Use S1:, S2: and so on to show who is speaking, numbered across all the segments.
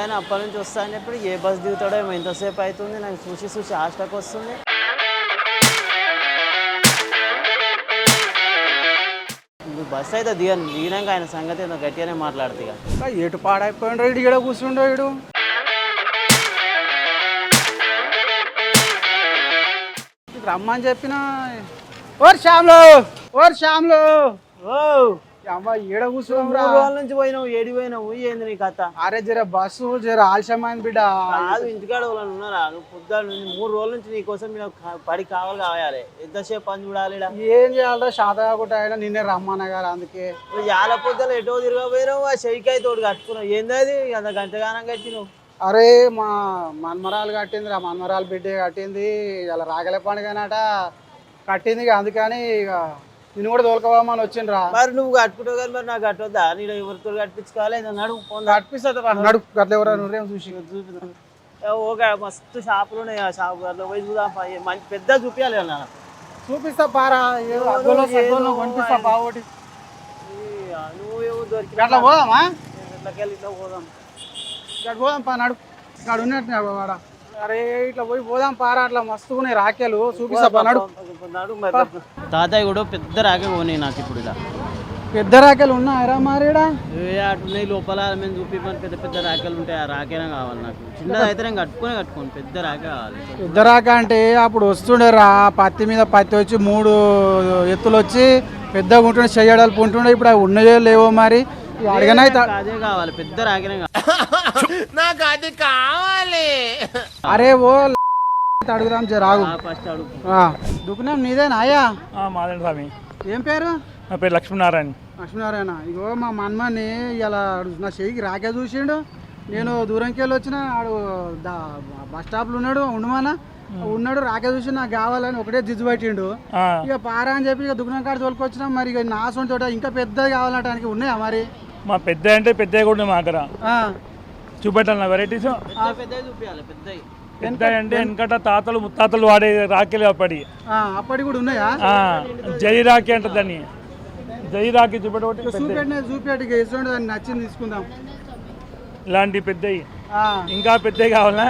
S1: ఆయన అప్పటి నుంచి వస్తా అని చెప్పి ఏ బస్ దిగుతాడో ఏమో ఎంతసేపు అవుతుంది నాకు చూసి ఆస్టక్ వస్తుంది. బస్ అయితే దిగినాక ఆయన సంగతి ఏదో గట్టిగానే మాట్లాడుతుంది.
S2: ఎటు పాడైపోయిండో ఇడు ఇక్కడ కూర్చుండో ఇడు. రమ్మని చెప్పిన ఓర్ శ్యామ్లో
S1: ఓ
S2: అమ్మా ఏడ కూర్చున్నాం
S1: రోజుల నుంచి పోయినావు, ఏడి పోయినావు, ఏంది నీ కథ?
S2: అరే జర బస్సు జర ఆలస్యమైంది బిడ్డ.
S1: కాదు ఇంటికాడ వాళ్ళని ఉన్నారా? నువ్వు పొద్దున్న నుంచి 3 రోజుల నుంచి నీ కోసం పడి కావాలి. ఎంతసేపు పని చూడాలి?
S2: ఏం చేయాలో శాత కాకుండా ఆయన నిన్నే రమ్మన్న గారు. అందుకే
S1: చాలా పొద్దులు ఎటో తిరగపోయినావు, ఆ చెవికాయ తోడు కట్టుకున్నావు. ఏంది అది అంత గంటగానం కట్టినావు?
S2: అరే మా మన్మరాలు కట్టింది, ఆ మన్మరాలు బిడ్డే కట్టింది. ఇలా రాగలే పండుగనట కట్టింది. అందుకని ఇక నేను కూడా తోలుకోవామని వచ్చిండ్రా.
S1: మరి నువ్వు కట్టుకుంటావు కానీ మరి నాకు కట్టొద్దా? నేను ఎవరితో కట్టించుకోవాలి? నడువు
S2: కట్టిస్తా నడు గట్ల ఎవరో నువ్వేం చూసి
S1: చూపిస్తాను. ఓకే మస్తు షాపులు ఉన్నాయి, ఆ షాపు గట్ల పోయి చూద్దాం. మంచి పెద్ద చూపించాలి అన్న.
S2: చూపిస్తా పారా కనిపిస్తా బావోటి.
S1: నువ్వు దొరికి
S2: అట్లా పోదామా?
S1: ఇట్లా పోదాం.
S2: ఇక్కడ పోదాం పా నడు. ఇక్కడ ఉన్నట్టు వాడ. అరే ఇట్లా పోయి పోదాం పారా. అట్లా మస్తు ఉన్నాయి రాకెలు. చూపిస్తా పా నడు.
S1: తాతయ్య కూడా పెద్ద రాకే పోనీ నాకు ఇప్పుడు. ఇలా
S2: పెద్ద రాకెలు ఉన్నాయరా మారేడా?
S1: అటున్నాయి లోపల మేము చూపిమని పెద్ద రాకెలు ఉంటాయి. ఆ రాకేనే కావాలి నాకు. చిన్నది అయితే నేను కట్టుకోను, పెద్ద రాకే కావాలి.
S2: పెద్ద రాక అంటే అప్పుడు వస్తుండే రా, పత్తి మీద పత్తి వచ్చి 3 ఎత్తులు వచ్చి పెద్దగా ఉంటుండే, చెయ్యడాలు ఉంటుండే. ఇప్పుడు అవి ఉన్నాయో లేవో మరి అడిగనైతే
S1: అదే కావాలి, పెద్ద రాకేనే
S3: నాకు అది కావాలి.
S2: అరే ఓ అడుగుదాం జరాగు.
S1: ఫస్ట్ అడుగు.
S2: దుకుణం నీదేనా అయ్యా?
S4: మాదండి స్వామి.
S2: ఏం పేరు?
S4: నా పేరు లక్ష్మీనారాయణ.
S2: లక్ష్మీనారాయణ. ఇగో మా మన్మని ఇలా నా చెయ్యికి రాకే చూసిండు. నేను దూరంకి వెళ్ళి వచ్చిన ఆడు బస్ స్టాప్లో ఉన్నాడు రాకే చూసి నాకు కావాలని ఒకటే జిజ్జు పట్టిండు. ఇక పారా అని చెప్పి ఇక దుకాణం కాడ తోలుకొచ్చినా. మరి ఇక నాసుంటి తోట ఇంకా పెద్దది కావాలంటానికి ఉన్నాయా మరి?
S4: మా పెద్ద అంటే పెద్దవి కూడా మా దగ్గర చూపెట్టాలి నా వెరైటీస్.
S1: చూపించాలి పెద్దవి.
S4: పెద్ద అంటే వెనకట తాతలు ముత్తాతలు వాడే రాఖీలు అప్పటి
S2: కూడా ఉన్నాయా?
S4: జై రాఖీ అంటే దాన్ని జై రాఖీ చూపెట్టి
S2: చూపెట్టి దాన్ని నచ్చింది తీసుకుందాం.
S4: ఇలాంటి పెద్దవి ఇంకా పెద్దవి కావాలా?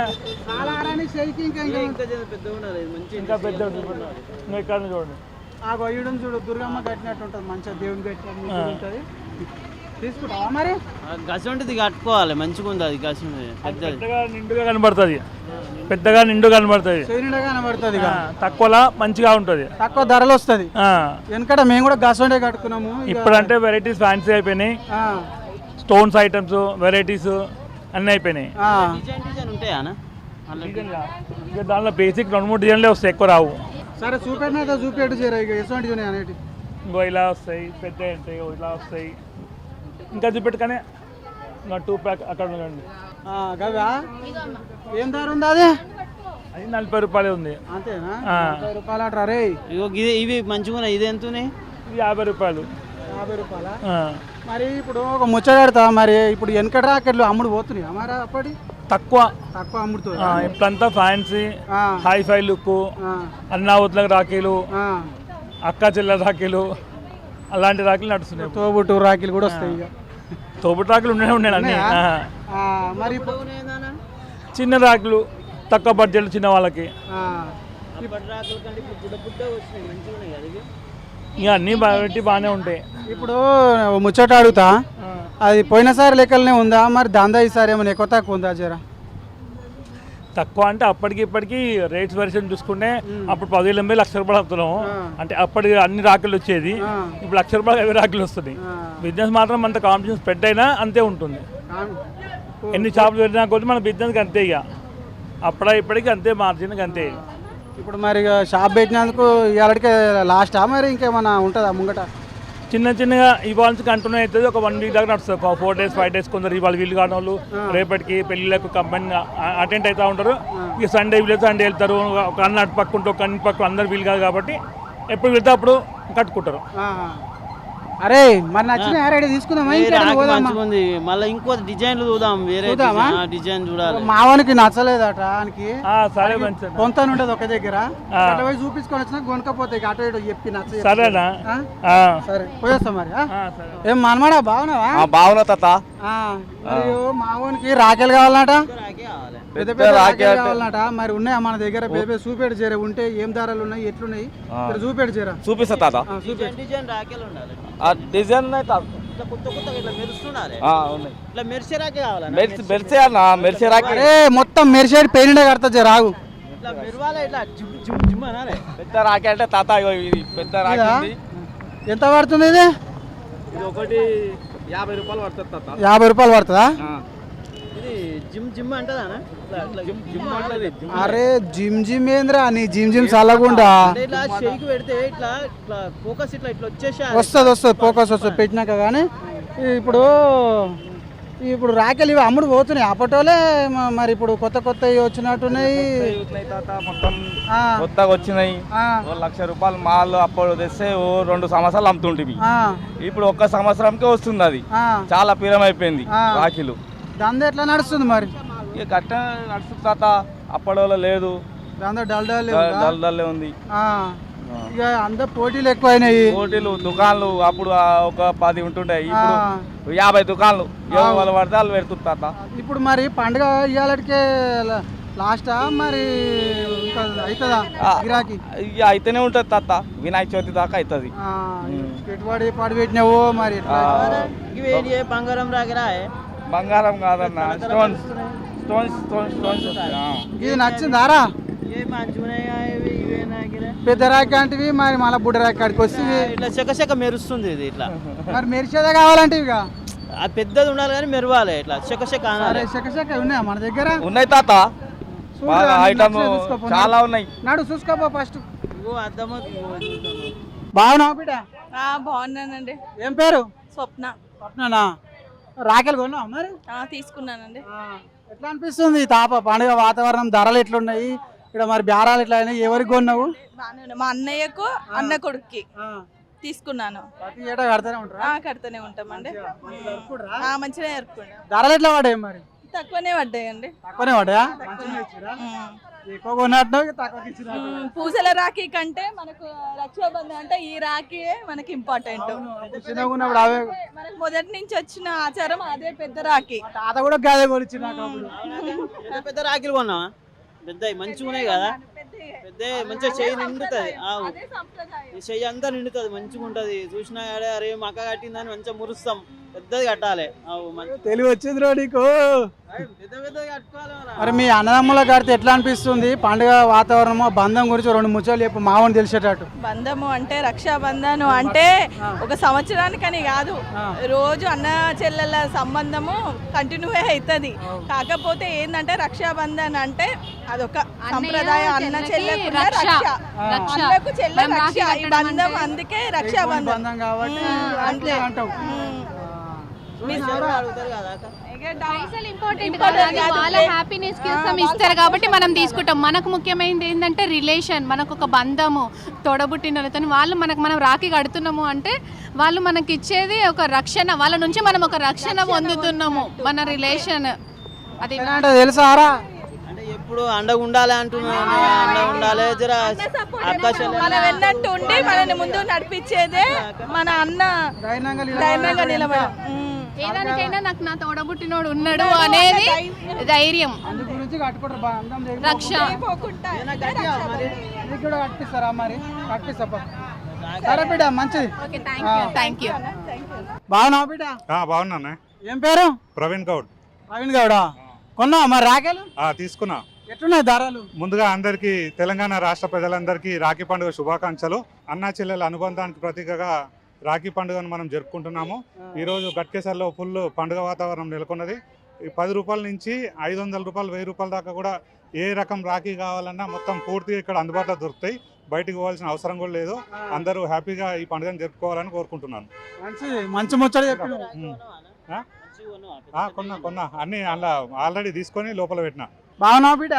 S4: ఇంకా పెద్ద ఇక్కడ చూడండి.
S2: ఆ గొయ్యడం చూడు, దుర్గమ్మ కట్టినట్టు ఉంటుంది, మంచిగా దేవుని కట్టినట్టు ఉంటుంది. తీసుకుంటావా మరి?
S1: గసంటిది కట్టుకోవాలి, మంచిగా ఉంది అది. గసం
S4: పెద్దగా నిండుగా కనబడుతుంది, పెద్దగా నిండు కనబడుతుంది,
S2: కనబడుతుంది.
S4: తక్కువలా మంచిగా ఉంటుంది,
S2: తక్కువ ధరలు వస్తుంది. వెనకట మేము కూడా గసంటే కట్టుకున్నాము.
S4: ఇప్పుడంటే వెరైటీస్ ఫ్యాన్సీ అయిపోయినాయి. స్టోన్స్ ఐటమ్స్ వెరైటీస్ అన్నీ అయిపోయినాయి.
S1: ఉంటాయా?
S4: దానిలో బేసిక్ 2-3 డిజైన్లే వస్తాయి, ఎక్కువ రావు.
S2: సరే చూపెట్టు చేరా. ఇక ఎటువంటి అనేటి
S4: ఇంకో ఇలా వస్తాయి, పెద్ద ఉంటాయి, ఇలా వస్తాయి. ఇంకా చూపెట్టుకనే 2 ప్యాక్ అక్కడ ఉందండి.
S2: కదా ఏం ధర ఉంది అది?
S4: అది 40 రూపాయలే ఉంది.
S2: అంతేనా? 40 రూపాయలు అంటారా రే?
S1: ఇవి మంచిగా ఇది ఎంత?
S4: ఇది 50 రూపాయలు.
S2: 50 రూపాయలా? మరి ఇప్పుడు ఒక ముచ్చగడతా. మరి ఇప్పుడు వెనకట రాకెట్లు అమ్ముడు పోతున్నాయి మరి అప్పటి
S4: తక్కువ
S2: అమ్ముడుతుంది.
S4: ఇప్పుడంతా ఫ్యాన్సీ హైఫై లుక్, అన్నావతులకు రాఖీలు, అక్క చెల్లెల రాఖీలు, అలాంటి రాఖీలు నడుస్తున్నాయి.
S2: తోబుట్టు రాఖీలు కూడా వస్తాయి. ఇక
S4: తోబుట్టు రాఖీలు ఉన్నాయి అన్ని.
S2: మరి
S4: చిన్న రాఖీలు తక్కువ బడ్జెట్ చిన్న వాళ్ళకి ఇక అన్నీ పెట్టి బాగానే ఉంటాయి.
S2: ఇప్పుడు ముచ్చట అడుగుతా, అది పోయినసారి లెక్కలనే ఉందా మరి? దందా ఈసారి ఏమైనా ఎక్కువ తక్కువ ఉందా? జరా
S4: తక్కువ అంటే అప్పటికి ఇప్పటికి రేట్స్ వెర్షన్ చూసుకుంటే అప్పుడు 10,000 1,00,000 రూపాయలు వస్తున్నాము. అంటే అప్పటికి అన్ని రాఖీలు వచ్చేది, ఇప్పుడు 1,00,000 రూపాయలు 50 రాఖీలు వస్తున్నాయి. బిజినెస్ మాత్రం అంత కాంపిటీషన్ స్ప్రెడ్ అయినా అంతే ఉంటుంది. ఎన్ని షాపులు పెట్టినా కొద్ది మన బిజినెస్కి అంతే. ఇక ఇప్పటికి అంతే, మార్జిన్కి అంతే.
S2: ఇప్పుడు మరి షాప్ పెట్టినందుకు ఇవాళకే లాస్టా మరి ఇంకేమైనా ఉంటుందా ముంగట?
S4: చిన్నగా ఇవాళ నుంచి కంటిన్యూ అవుతుంది. ఒక 1 వీక్ దాకా నడుస్తుంది. 4 days 5 days కొందరు ఇవాళ వీలు కాని వాళ్ళు రేపటికి పెళ్ళిళ్ళకు కంపెనీ అటెండ్ అవుతూ ఉంటారు. ఇక సండే వెళ్తారు. ఒక అన్న అటు పక్క ఉంటే ఒక అన్ని పక్క అందరు వీలు కాదు కాబట్టి ఎప్పుడు వెళ్తే అప్పుడు కట్టుకుంటారు.
S2: అరే మరి నచ్చిన రెడీ తీసుకుందామా ఇంకా
S1: మంచిగా ఉంది. మళ్ళీ ఇంకో డిజైన్లు చూద్దాం, వేరే డిజైన్ చూడాలి.
S2: మావానికి నచ్చలేదట ఆయనకి,
S4: సరే మంచిది.
S2: కొంత ఉండదు ఒక దగ్గర, అట్లా పోయి చూపించుకొని వచ్చినా కొనకపోతే అటు ఇటు చెప్పి నచ్చ.
S4: సరేనా?
S2: సరే పోయేస్తా మరి. ఏం మనమాడా బాగున్నావా?
S5: బాగున్నా తాత.
S2: మావానికి రాకెలు కావాలన్నట, పెద్ద పెద్ద రాకెలు కావాలన్నట. మరి ఉన్నాయా మన దగ్గర? బేబే చూపెడు చేరే ఉంటే ఏం దారాలు ఉన్నాయి, ఎట్లున్నాయి చూపెడు చేరా.
S5: చూపిస్తా తాత.
S1: డిజైన్ రాకెలు ఉండాలి,
S5: డిజైన్
S1: మెరిసే రాకే కావాలి.
S5: మెరిసే అన్న, మెరిసే రాకే.
S2: మొత్తం మెరిసేది పెయిన్ కడతా జర రాగు.
S5: పెద్ద రాకే అంటే తాత ఇది పెద్ద రాకే.
S2: ఎంత పడుతుంది ఇది?
S5: ఇది ఒకటి 50 రూపాయలు పడుతుంది తాత.
S2: 50 రూపాయలు పడుతుందా?
S1: ఇది జిమ్ జిమ్ అంటదా?
S2: అరే జిమ్ జిమ్ ఏంద్రా నీ జిమ్ జిమ్ చల్లకుండా
S1: ఇట్లా షేక్ పెడితే ఇట్లా ఇట్లా ఫోకస్ ఇట్లా ఇట్లా వచ్చేసి
S2: వస్తుంది ఫోకస్ వస్తుంది పెట్టినాక. కానీ ఇప్పుడు రాకెలు ఇవి అమ్ముడు పోతున్నాయి అప్పటోలే. మరి ఇప్పుడు కొత్త వచ్చినట్టున్నాయి
S5: మొత్తం కొత్తగా వచ్చినాయి. 1,00,000 రూపాయలు మాల్ అప్పుడు తెస్తే 2 సంవత్సరాలు అమ్ముతుంటివి. ఇప్పుడు 1 సంవత్సరంకే వస్తుంది. అది చాలా పీరం అయిపోయింది రాఖీలు.
S2: దంద ఎట్లా నడుస్తుంది మరి?
S5: ఇక గట్ట నడుస్తుంది తాత, అప్పటిలో లేదు.
S2: దంద డల్
S5: డల్ ఉంది.
S2: ఇక అందరు పోటీలు ఎక్కువైనాయి.
S5: పోటీలు దుకాణాలు అప్పుడు ఒక 10 ఉంటుండే, ఇప్పుడు 50 దుకాణాలు వాళ్ళు పడితే వాళ్ళు పెడుతుంది తాత.
S2: ఇప్పుడు మరి పండుగ ఇవాళకే లాస్టా మరి ఇంకా అవుతుందా గిరాకీ?
S5: ఇక అయితేనే ఉంటుంది తాత, వినాయక చవితి దాకా అవుతుంది.
S2: పెట్టుబడి పెట్టినావు మరి.
S1: బంగారం రాగరా?
S5: బంగారం కాదన్న, స్టోన్స్ స్టోన్స్ స్టోన్స్ స్టోన్స్.
S2: ఇది నచ్చిందారా? పెద్ద రాకి అంటివి మరి మళ్ళీ బుడ్డ రాకి కాడికి వస్తే
S1: ఇట్లా చెక్క మెరుస్తుంది. ఇది ఇట్లా
S2: మరి మెరిసేదే కావాలంటే ఇక
S1: అది పెద్దది ఉండాలి కానీ మెరవాలి. ఇట్లా చెక్క
S2: చెక్క ఉన్నాయా మన దగ్గర?
S5: ఉన్నాయి తాత, ఐటమ్ చాలా ఉన్నాయి.
S2: నాడు చూసుకోపో ఫస్ట్. బాగున్నావు బిడ్డ?
S6: బాగున్నానండి.
S2: ఏం పేరు?
S6: స్వప్న.
S2: రాకెలు కొన్నావు మరి?
S6: తీసుకున్నానండి.
S2: ఎట్లా అనిపిస్తుంది తాప పండుగ వాతావరణం? ధరలు ఎట్లున్నాయి ఇక్కడ మరి? బేరాలు ఎట్లా అయినాయి? ఎవరికి కొన్నావు?
S6: మా అన్నయ్యకు అన్న కొడుక్కి తీసుకున్నాను.
S2: ప్రతి ఏటా కడతానే ఉంటారా?
S6: కడతానే ఉంటామండి. మంచిగా జరుపుకుంటాం.
S2: ధరలు ఎట్లా పడ్డాయి మరి?
S6: తక్కువనే పడ్డాయండి.
S2: తక్కువనే పడ్డాయా? ఎక్కువ కొన్నట్టు తక్కువ.
S6: పూసల రాఖీ కంటే మనకు రక్షాబంధన్ అంటే ఈ రాఖీ మనకి ఇంపార్టెంట్. మనకు మొదటి నుంచి వచ్చిన ఆచారం అదే పెద్ద రాఖీ.
S2: తాత కూడా గాదే కొలిచి
S1: పెద్ద రాఖీలు కొన్నావా? పెద్ద మంచిగా ఉన్నాయి కదా, పెద్ద మంచిగా చెయ్యి నిండుతుంది. చెయ్యి అంతా నిండుతుంది, మంచిగా ఉంటుంది. చూసినా అరే మక్క కట్టిందని మంచిగా మురుస్తాం. పెద్దది కట్టాలి.
S2: తెలివి వచ్చిందిరా నీకు.
S1: పెద్ద పెద్దది కట్టుకోవాలి.
S2: మరి మీ అన్నదమ్ముల కడితే ఎట్లా అనిపిస్తుంది పండుగ వాతావరణము? బంధం గురించి 2 ముచ్చట్లు చెప్పు మావని తెలిసేటట్టు.
S6: బంధము అంటే రక్షాబంధన్ అంటే ఒక సంవత్సరానికని కాదు, రోజు అన్న చెల్లెల సంబంధము కంటిన్యూ అవుతుంది. కాకపోతే ఏంటంటే రక్షాబంధన్ అంటే అదొక సంప్రదాయం. అన్న చెల్లెకు రక్ష, అన్నకు చెల్లె రక్ష, ఈ బంధం. అందుకే రక్షాబంధన్
S2: కాబట్టి అంటావు.
S7: వాళ్ళ హ్యాపీనెస్ కోసం ఇస్తారు కాబట్టి మనం తీసుకుంటాం. మనకు ముఖ్యమైనది ఏంటంటే రిలేషన్, మనకు ఒక బంధము, తోడబుట్టినతో వాళ్ళు మనం రాఖీ కడుతున్నాము అంటే వాళ్ళు మనకి ఇచ్చేది ఒక రక్షణ. వాళ్ళ నుంచి మనం ఒక రక్షణ పొందుతున్నాము. మన రిలేషన్ అది
S2: తెలుసారా?
S1: అంటే ఎప్పుడు అండగా ఉండాలి అంటున్నాను. అండగా ఉండాలి, జర
S6: మనం వెన్నట్టు ఉండి మనల్ని ముందు నడిపించేదే మన అన్న. ధైర్యంగా నిలబడ
S7: ఏదానికైనా నాకు నా తోడబుట్టినోడు ఉన్నాడు అనేది ధైర్యం, రక్ష.
S2: కట్టిస్తారా మరి? కట్టిస్తా. సరే బిడ్డ, మంచిది.
S7: Thank you.
S2: బాగున్నావా బిడ్డ?
S8: బాగున్నా.
S2: ఏం పేరు?
S8: ప్రవీణ్ గౌడ్.
S2: ప్రవీణ్ గౌడా, కొన్నావా మరి రాఖీలు?
S8: తీసుకున్నా.
S2: ఎట్లున్నాయి ధరలు?
S8: ముందుగా అందరికీ, తెలంగాణ రాష్ట్ర ప్రజలందరికీ రాఖీ పండుగ శుభాకాంక్షలు. అన్నా చెల్లెల అనుబంధానికి ప్రతీకగా రాఖీ పండుగను మనం జరుపుకుంటున్నాము. ఈరోజు గట్కేసర్లో ఫుల్ పండుగ వాతావరణం నెలకొన్నది. 10 రూపాయల నుంచి 500 రూపాయలు, 1000 రూపాయల దాకా కూడా ఏ రకం రాఖీ కావాలన్నా మొత్తం పూర్తిగా ఇక్కడ అందుబాటులో దొరుకుతాయి. బయటికి పోవాల్సిన అవసరం కూడా లేదు. అందరూ హ్యాపీగా ఈ పండుగను జరుపుకోవాలని కోరుకుంటున్నాను.
S2: మంచి ముచ్చట చెప్పిన.
S8: కొన్నా అన్ని అలా ఆల్రెడీ తీసుకొని లోపల పెట్టినా.
S2: బాగున్నావా బిడ్డ?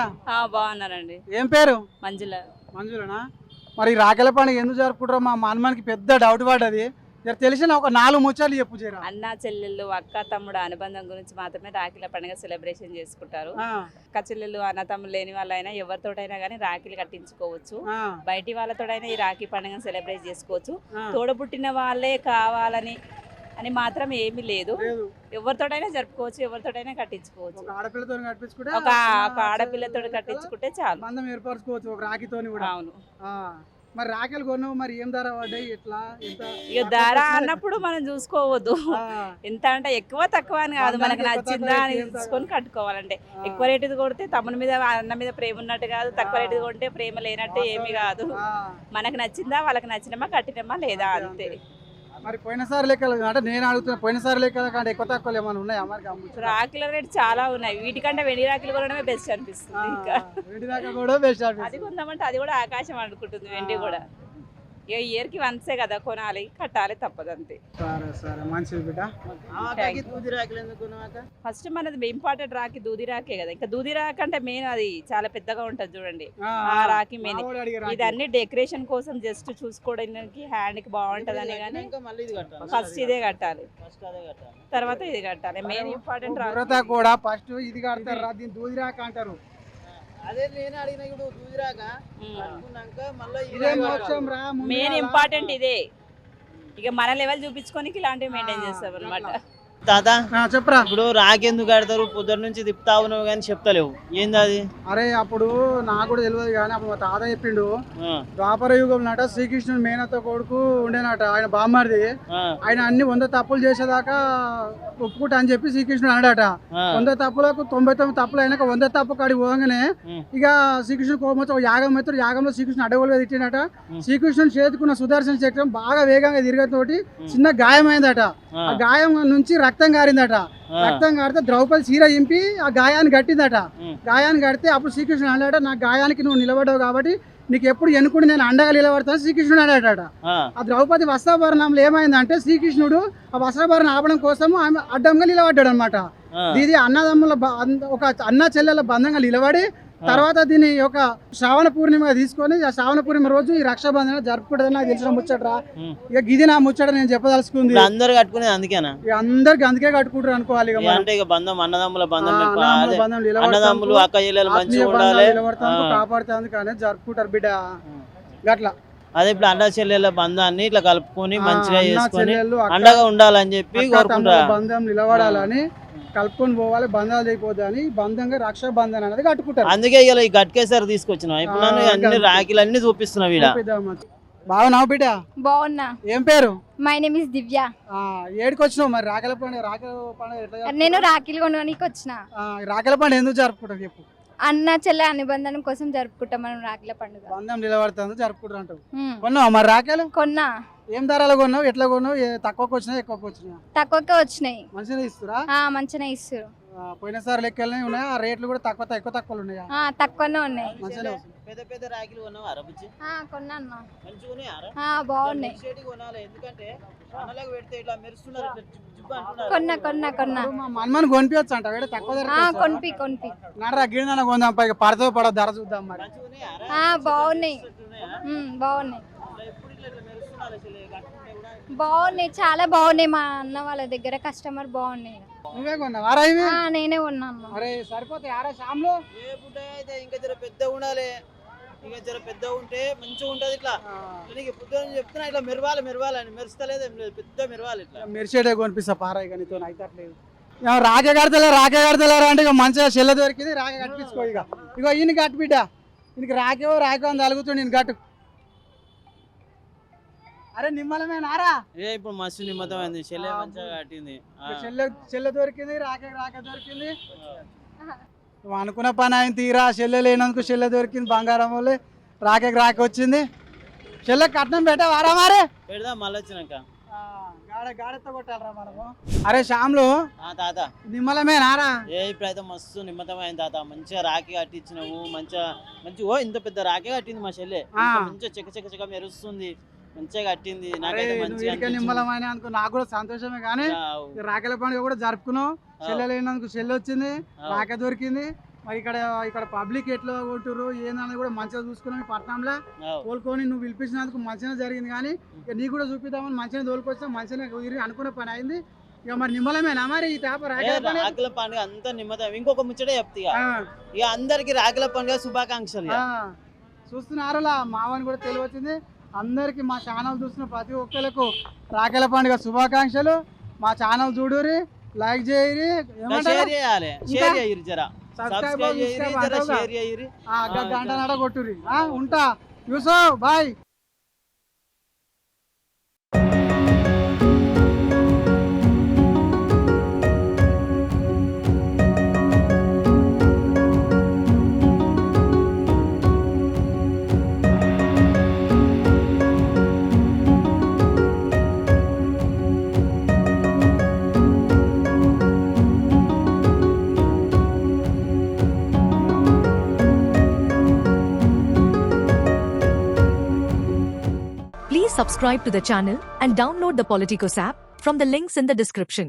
S6: బాగున్నారండి.
S2: ఏం పేరు?
S6: మంజుల.
S2: మంజులనా? మరి రాఖీల పండుగ ఎందుకు జరుపుకుంటారో మా మనకి పెద్ద డౌట్ పడ్డది. తెలిసిన ఒక 4 ముచ్చట్లు చెప్పు జరా.
S9: అన్న చెల్లెళ్ళు అక్క తమ్ముడు అనుబంధం గురించి మాత్రమే రాఖీల పండుగ సెలబ్రేషన్ చేసుకుంటారు. అక్క చెల్లెళ్ళు అన్న తమ్ముడు లేని వాళ్ళైనా ఎవరితోటైనా కానీ రాఖీలు కట్టించుకోవచ్చు. బయటి వాళ్ళతోటైనా ఈ రాఖీ పండుగను సెలబ్రేట్ చేసుకోవచ్చు. తోడబుట్టిన వాళ్ళే కావాలని అని మాత్రం ఏమీ లేదు. ఎవరితోటైనా జరుపుకోవచ్చు, ఎవరితోటైనా కట్టించుకోవచ్చు. ఒక ఆడపిల్లతో కట్టించుకుంటే చాలు,
S2: బంధం ఏర్పరచుకోవచ్చు ఒక రాఖీతోని కూడా.
S9: అవును.
S2: మరి రాఖీలు కొన్నావు, మరి ఏం ధర పడ్డాయి, ఎట్లా
S9: ఇక ధర అన్నప్పుడు మనం చూసుకోవద్దు. ఎంత అంటే ఎక్కువ తక్కువ అని కాదు, మనకు నచ్చిందా అని చూసుకొని కట్టుకోవాలంటే. ఎక్కువ రేటుది కొడితే తమ్ముని మీద అన్న మీద ప్రేమ ఉన్నట్టు కాదు, తక్కువ రేటుది కొంటే ప్రేమ లేనట్టు ఏమీ కాదు. మనకు నచ్చిందా, వాళ్ళకి నచ్చినమా, కట్టినమా లేదా అంతే.
S2: మరి పోయినసారి లెక్కలు అంటే నేను అడుగుతున్నా, పోయినసారి లెక్కల కంటే ఎక్కువ తక్కువ ఏమైనా ఉన్నాయా? మరి
S9: రాఖీల రేటు చాలా ఉన్నాయి, వీటికంటే వెండి రాఖీలు కొనడమే బెస్ట్ అనిపిస్తుంది. ఇంకా
S2: వెండి దాకా కూడా బెస్ట్
S9: అది కొందామంటే అది కూడా ఆకాశం అనుకుంటుంది వెండి కూడా. ఇక ఇయర్కి వన్సే కదా కొనాలి, కట్టాలి, తప్పదు అంతే.
S2: సరే సరే మంచిది బిడ్డ.
S9: ఫస్ట్ మనది ఇంపార్టెంట్ రాఖీ దూది రాఖీ కదా. ఇంకా దూది రాఖీ అంటే మెయిన్ అది చాలా పెద్దగా ఉంటది చూడండి, ఆ రాఖీ మెయిన్. ఇది అన్ని డెకరేషన్ కోసం జస్ట్ చూసుకోవడానికి హ్యాండ్ కి బాగుంటది అని, కానీ ఫస్ట్ ఇదే కట్టాలి, తర్వాత ఇది కట్టాలి. మెయిన్ ఇంపార్టెంట్
S2: రాఖీ కూడా ఫస్ట్ ఇది కడతారు, దీన్ని దూది రాఖీ అంటారు.
S1: అదే నేను అడిగిన ఇప్పుడు దూదిరాక
S9: మెయిన్ ఇంపార్టెంట్ ఇదే. ఇక మన లెవెల్ చూపించుకొని ఇలాంటివి మెయింటైన్ చేస్తాం అనమాట.
S1: తాత
S2: చెప్పరా,
S1: ఇప్పుడు రాకెందుకు కడతారు, పొద్దున్న నుంచి తిప్పుతా ఉన్నావు కానీ చెప్తలేవు, ఏంది అది?
S2: అరే అప్పుడు నాకు కూడా తెలియదు కానీ అప్పుడు మా తాత చెప్పిండు, ద్వాపర యుగం నాట శ్రీకృష్ణుడు మేనత్త కొడుకు ఉండేనట, ఆయన బామ్మర్ది. ఆయన అన్ని 100 తప్పులు చేసేదాకా ఒప్పుకుంటా అని చెప్పి శ్రీకృష్ణుడు అన్నాడట. 100 తప్పులకు 99 తప్పులు అయినాక 100 తప్పు కాడికి పోగానే ఇక శ్రీకృష్ణుడు కోపం ఒక యాగం అవుతాడు. యాగంలో శ్రీకృష్ణుడు అడవులుగా తిట్టినట. శ్రీకృష్ణుడు చేతుకున్న సుదర్శన చక్రం బాగా వేగంగా తిరగతోటి చిన్న గాయమైందట. ఆ గాయం నుంచి రక్తం కారిందట. రక్తం కారితే ద్రౌపది చీర చింపి ఆ గాయాన్ని కట్టిందట. గాయాన్ని కడితే అప్పుడు శ్రీకృష్ణుడు అన్నాడట, నా గాయానికి నువ్వు నిలబడ్డావు కాబట్టి నీకు ఎప్పుడు ఎన్నుకుని నేను అండగా నిలబడతాను శ్రీకృష్ణుడు అన్నాడట. ఆ ద్రౌపది వస్త్రాభరణంలో ఏమైందంటే శ్రీకృష్ణుడు ఆ వస్త్రాభరణ ఆపడం కోసం ఆమె అడ్డంగా నిలబడ్డాడు అనమాట. ఇది అన్నదమ్ముల ఒక అన్న చెల్లెల బంధంగా నిలబడి తర్వాత దీన్ని ఒక శ్రావణ పూర్ణిమ తీసుకొని ఆ శ్రావణ పూర్ణిమ రోజు ఈ రక్షాబంధన జరుపుకుంటుంది. నాకు తెలిసిన ముచ్చటరా, ఇక గిది నా ముచ్చట నేను చెప్పదలుచుకుంది.
S1: అందరు కట్టుకునేది అందుకేనా?
S2: అందరికి అందుకే కట్టుకుంటారు అనుకోవాలి.
S1: అంటే ఇక బంధం అన్నదమ్ముల బంధం, అన్నదమ్ములు అక్క చెల్లెలు మంచిగా ఉండాలి,
S2: కాపాడుతుంది అందుకనే జరుపుకుంటారు బిడ్డ. గట్లా
S1: అదే ఇప్పుడు అన్న చెల్లెల బంధాన్ని ఇట్లా కలుపుకొని మంచిగా చేసుకొని అండగా ఉండాలని చెప్పి కోరుకుంటారు.
S2: బంధం నిలబడాలని కలుపుకొని పోవాలి, బంధాలు అయిపోద్ది అని బంధంగా రక్షాబంధన్ అనేది కట్టుకుంటారు.
S1: అందుకే ఇలా ఈ గట్కేసారి తీసుకొచ్చినావు. ఇప్పుడు అన్ని రాఖీలు అన్ని చూపిస్తున్నావు.
S2: బాగున్నావు బిడ్డ?
S10: బాగున్నా.
S2: ఏం పేరు?
S10: మై నేమ్ ఇస్ దివ్య.
S2: ఏడికి వచ్చినావు మరి? రాఖీల పండుగ ఎట్లా?
S10: నేను రాఖీలు కొనడానికి వచ్చిన.
S2: రాఖీల పండుగ ఎందుకు జరుపుకుంటావు చెప్పు?
S10: అన్న చెల్లె అనుబంధం కోసం జరుపుకుంటాం మనం రాఖీల పండుగ.
S2: బంధం నిలబడుతుంది జరుపుకుంటారు అంటావు. కొన్నావు మరి రాఖీలు?
S10: కొన్నా.
S2: ఏం ధరలు కొన్నావు, ఎట్లా కొన్నావు? తక్కువకి వచ్చినాయి ఎక్కువకి వచ్చినాయి?
S10: తక్కువకే వచ్చినాయి.
S2: మంచిగా ఇస్తురా?
S10: మంచిగా ఇస్తారు.
S2: పోయినసారి లెక్కలనే ఉన్నాయా? ఆ రేట్లు కూడా ఎక్కువ తక్కువలు ఉన్నాయా?
S10: తక్కువనే ఉన్నాయి.
S1: పెద్ద పెద్ద రాఖీలు కొన్నావా?
S10: కొన్నాను.
S1: బాగున్నాయి.
S2: మనమని కొనిపించచ్చు అంట తక్కువ
S10: కొనిపి
S2: నడరా గిడిన కొందాం, పైగా పడతో పడ ధర చూద్దాం మరి.
S10: బాగున్నాయి. బాగున్నాయి, చాలా బాగున్నాయి. మా అన్న వాళ్ళ దగ్గర కస్టమర్ బాగున్నాయి.
S2: నువ్వే కొన్నావా?
S10: నేనే కొన్నాను.
S2: అరే సరిపోతాయి ఆరా శామ్లో.
S1: ఇంకా జర పెద్ద ఉండాలి, ఇంకా జర పెద్ద ఉంటే మంచిగా ఉంటది. ఇట్లా నీకు పొద్దున చెప్తున్నా, ఇట్లా మెరవాలని మెరుస్తలేదు, ఏం లేదు, పెద్ద మెరవాలి. ఇట్లా
S2: మెరిసేటే కొనిపిస్తా పారాయి, కానీ నీతో అయితే అట్లేదు. రాకే కడతలేరా అంటే ఇక మంచిగా చెల్ల దొరికింది, రాకే కట్టించుకో. ఇగో ఈయన కట్టు బిడ్డ, ఈయనకి రాకేవో అని తలుగుతుండు, నేను కట్టు. అరే నిమ్మలమేనారా?
S1: ఇప్పుడు మస్తు నిమ్మతం అయింది, చెల్లె మంచిగా కట్టింది.
S2: చెల్లె దొరికింది, రాకే దొరికింది. నువ్వు అనుకున్న పని ఆయన తీరా, చెల్లె లేనందుకు చెల్లె దొరికింది, బంగారం వల్లే రాకే వచ్చింది. చెల్లె కట్నం పెట్టావారా? మారే
S1: పెడదాం మళ్ళీ వచ్చినాక.
S2: గాడెత్త కొట్టాలరా మనము. అరే శ్యామ్లు
S1: తాత
S2: నిమ్మలమేనారా?
S1: ఇప్పుడైతే మస్తు నిమ్మతం అయింది తాత, మంచిగా రాఖీ కట్టించినావు. మంచిగా ఇంత పెద్ద రాఖీ కట్టింది మా చెల్లె, మంచిగా చెక్క మెరుస్తుంది, మంచిగా కట్టింది. నాకైతే మంచిగా
S2: నిమ్మలమైన అనుకో, నాకు కూడా సంతోషమే. కానీ రాఖీల పండుగ కూడా జరుపుకున్నావు, చెల్లె లేనందుకు చెల్లె వచ్చింది, రాక దొరికింది, ఇక్కడ పబ్లిక్ ఎట్లా కొట్టురు ఏందన్నది కూడా మంచిగా చూసుకున్నాం ఈ పట్టణంలో తోలుకొని నువ్వు పిలిపించినందుకు మంచిగా జరిగింది. కానీ ఇక నీకు కూడా చూపిద్దామని మంచిగా తోలుకొచ్చా మంచిగా అనుకున్న పని అయింది. ఇక మరి నిమ్మలమేనా మరి ఈ
S1: రాఖీల పండుగ అంతా నిమ్మతం. ఇంకొక ముచ్చటే చెప్తా, ఇక అందరికి రాఖీల పండుగ శుభాకాంక్షలు.
S2: చూస్తున్నారులా మావని కూడా తెలివచ్చింది. అందరికి మా ఛానల్ చూస్తున్న ప్రతి ఒక్కరికి రాఖీల పండుగ శుభాకాంక్షలు. మా ఛానల్ చూడురి, లైక్ చేయరి, గంట నడ కొట్టురి. ఉంటా యూసో bye.
S11: Please subscribe to the channel and download the Politicos app from the links in the description.